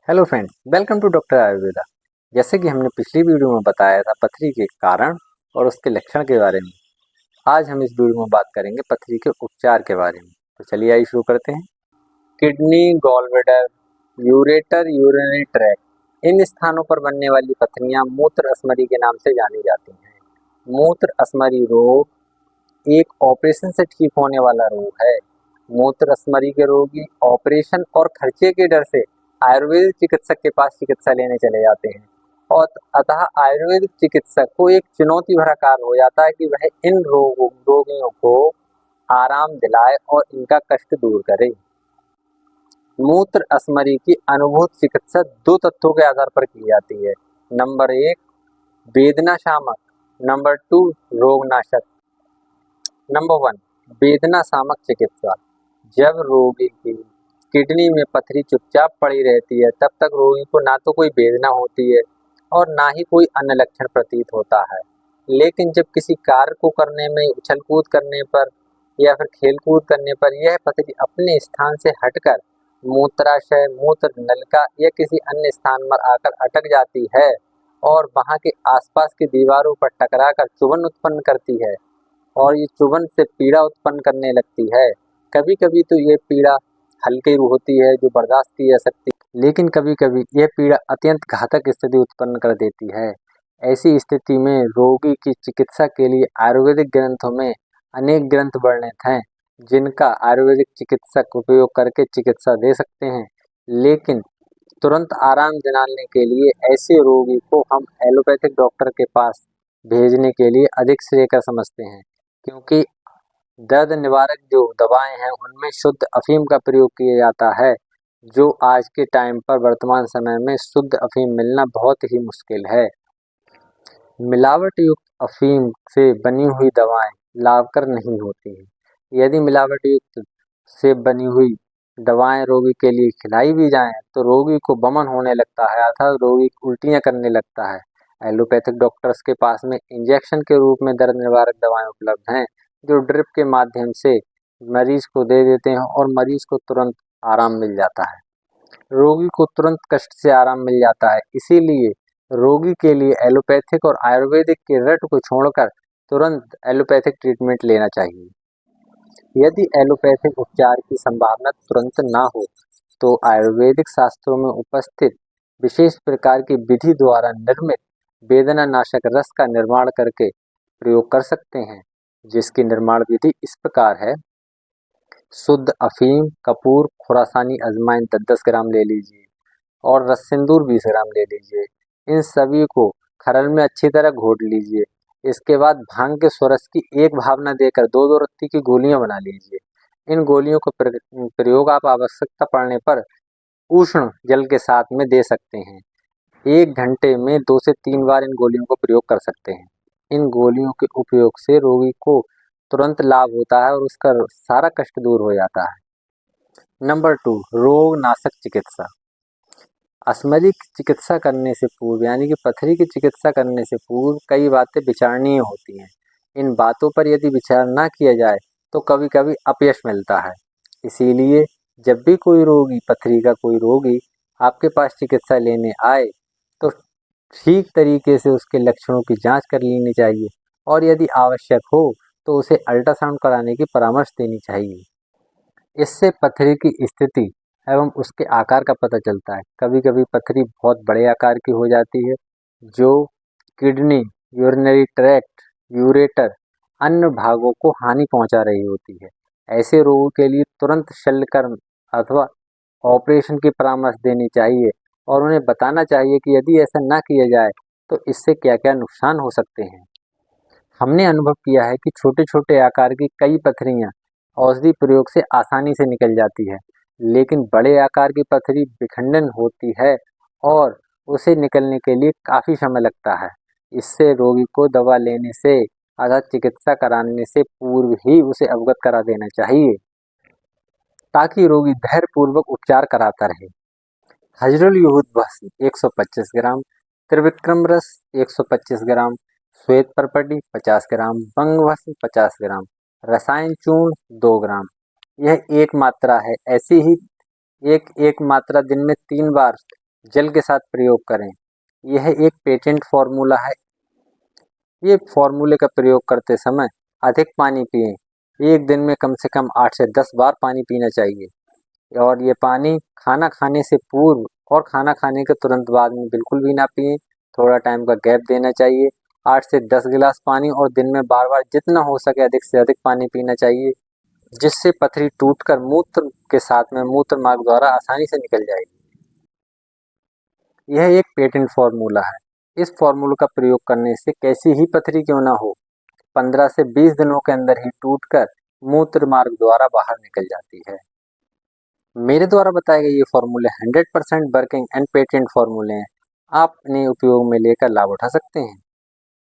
Hello friends, welcome to doctor Ayurveda. जैसे कि हमने पिछली वीडियो में बताया था पथरी के कारण और उसके लक्षण के बारे में, आज हम इस वीडियो में बात करेंगे पथरी के उपचार के बारे में। तो चलिए आइए शुरू करते हैं। Kidney, gallbladder, ureter, urinary tract, इन स्थानों पर बनने वाली पथरियां मूत्र अस्थमरी के नाम से जानी जाती हैं। मूत्र अस्थमरी रोग एक ऑपरेशन से ठीक होने वाला रोग है। मूत्र अस्थमरी के रोगी ऑपरेशन और खर्चे के डर से आयुर्वेदिक चिकित्सक के पास चिकित्सा लेने चले जाते हैं और अतः आयुर्वेदिक चिकित्सक को एक चुनौती भरा कार्य हो जाता है कि वह इन रोगियों को आराम दिलाए और इनका कष्ट दूर करे। मूत्र अस्थमरी की अनुभूत चिकित्सा दो तथ्यों के आधार पर की जाती है। नंबर 1 वेदना शामक, नंबर 2 रोगनाशक। नंबर 1 वेदना शामक चिकित्सा। जब रोगी की किडनी में पथरी चुपचाप पड़ी रहती है तब तक रोगी को ना तो कोई वेदना होती है और ना ही कोई अन्य लक्षण प्रतीत होता है। लेकिन जब किसी कार्य को करने में उछल कूद करने पर या फिर खेल कूद करने पर यह पथरी अपने स्थान से हटकर मूत्राशय, मूत्र नलिका या किसी अन्य स्थान पर आकर अटक जाती है और वहां के आसपास की दीवारों पर टकराकर चुभन उत्पन्न करती है और ये चुभन से पीड़ा उत्पन्न करने लगती है। कभी कभी तो ये पीड़ा हल्की होती है जो बर्दाश्त की जा सकती है, लेकिन कभी कभी यह पीड़ा अत्यंत घातक स्थिति उत्पन्न कर देती है। ऐसी स्थिति में रोगी की चिकित्सा के लिए आयुर्वेदिक ग्रंथों में अनेक ग्रंथ वर्णित हैं जिनका आयुर्वेदिक चिकित्सक उपयोग करके चिकित्सा दे सकते हैं। लेकिन तुरंत आराम दिलाने के लिए ऐसे रोगी को हम एलोपैथिक डॉक्टर के पास भेजने के लिए अधिक श्रेयस्कर समझते हैं, क्योंकि दर्द निवारक जो दवाएं हैं उनमें शुद्ध अफीम का प्रयोग किया जाता है, जो आज के टाइम पर वर्तमान समय में शुद्ध अफीम मिलना बहुत ही मुश्किल है। मिलावट युक्त अफीम से बनी हुई दवाएं लाभकर नहीं होती हैं। यदि मिलावट युक्त से बनी हुई दवाएं रोगी के लिए खिलाई भी जाएं तो रोगी को वमन होने लगता है अर्थात रोगी उल्टियां करने लगता है। एलोपैथिक डॉक्टर्स के पास में इंजेक्शन के रूप में दर्द निवारक दवाएं उपलब्ध हैं जो ड्रिप के माध्यम से मरीज को दे देते हैं और मरीज को तुरंत आराम मिल जाता है। रोगी को तुरंत कष्ट से आराम मिल जाता है, इसीलिए रोगी के लिए एलोपैथिक और आयुर्वेदिक के रट को छोड़कर तुरंत एलोपैथिक ट्रीटमेंट लेना चाहिए। यदि एलोपैथिक उपचार की संभावना तुरंत ना हो तो आयुर्वेदिक शास्त्रों में उपस्थित विशेष प्रकार की विधि द्वारा निर्मित वेदना नाशक रस का निर्माण करके प्रयोग कर सकते हैं, जिसकी निर्माण विधि इस प्रकार है। शुद्ध अफीम, कपूर, खुरासानी अजवाइन 10-10 ग्राम ले लीजिए और रस सिंदूर 20 ग्राम ले लीजिए। इन सभी को खरल में अच्छी तरह घोट लीजिए। इसके बाद भांग के स्वरस की एक भावना देकर 2-2 रत्ती की गोलियां बना लीजिए। इन गोलियों का प्रयोग आप आवश्यकता पड़ने पर उष्ण जल के साथ में दे सकते हैं। 1 घंटे में 2 से 3 बार इन गोलियों का प्रयोग कर सकते हैं। इन गोलियों के उपयोग से रोगी को तुरंत लाभ होता है और उसका सारा कष्ट दूर हो जाता है। नंबर 2 रोग नाशक चिकित्सा। अस्थमरी की चिकित्सा करने से पूर्व यानी कि पथरी की चिकित्सा करने से पूर्व कई बातें विचारणीय होती हैं। इन बातों पर यदि विचार ना किया जाए तो कभी कभी अपयश मिलता है। इसीलिए जब भी कोई रोगी, पथरी का कोई रोगी आपके पास चिकित्सा लेने आए तो ठीक तरीके से उसके लक्षणों की जांच कर लेनी चाहिए और यदि आवश्यक हो तो उसे अल्ट्रासाउंड कराने की परामर्श देनी चाहिए। इससे पथरी की स्थिति एवं उसके आकार का पता चलता है। कभी कभी पथरी बहुत बड़े आकार की हो जाती है जो किडनी, यूरिनरी ट्रैक्ट, यूरेटर अन्य भागों को हानि पहुंचा रही होती है। ऐसे रोगों के लिए तुरंत शल्यकर्म अथवा ऑपरेशन की परामर्श देनी चाहिए और उन्हें बताना चाहिए कि यदि ऐसा ना किया जाए तो इससे क्या क्या नुकसान हो सकते हैं। हमने अनुभव किया है कि छोटे छोटे आकार की कई पथरियां औषधि प्रयोग से आसानी से निकल जाती है, लेकिन बड़े आकार की पथरी विखंडन होती है और उसे निकलने के लिए काफ़ी समय लगता है। इससे रोगी को दवा लेने से अर्थात चिकित्सा कराने से पूर्व ही उसे अवगत करा देना चाहिए ताकि रोगी धैर्यपूर्वक उपचार कराता रहे। हजरुल युहुद भस्म 125 ग्राम, त्रिविक्रम रस 125 ग्राम, श्वेत परपटी 50 ग्राम, बंग भस्म 50 ग्राम, रसायन चूर्ण 2 ग्राम। यह एक मात्रा है। ऐसी ही एक एक मात्रा दिन में 3 बार जल के साथ प्रयोग करें। यह एक पेटेंट फार्मूला है। ये फार्मूले का प्रयोग करते समय अधिक पानी पिएं। एक दिन में कम से कम 8 से 10 बार पानी पीना चाहिए और ये पानी खाना खाने से पूर्व और खाना खाने के तुरंत बाद में बिल्कुल भी ना पिएं। थोड़ा टाइम का गैप देना चाहिए। 8 से 10 गिलास पानी और दिन में बार-बार जितना हो सके अधिक से अधिक पानी पीना चाहिए, जिससे पथरी टूटकर मूत्र के साथ में मूत्र मार्ग द्वारा आसानी से निकल जाएगी। यह एक पेटेंट फार्मूला है। इस फार्मूले का प्रयोग करने से कैसी ही पथरी क्यों ना हो, 15 से 20 दिनों के अंदर ही टूटकर मूत्र मार्ग द्वारा बाहर निकल जाती है। मेरे द्वारा बताए गए ये फार्मूले 100% वर्किंग एंड पेटेंट फार्मूले हैं। आप इन्हें उपयोग में लेकर लाभ उठा सकते हैं।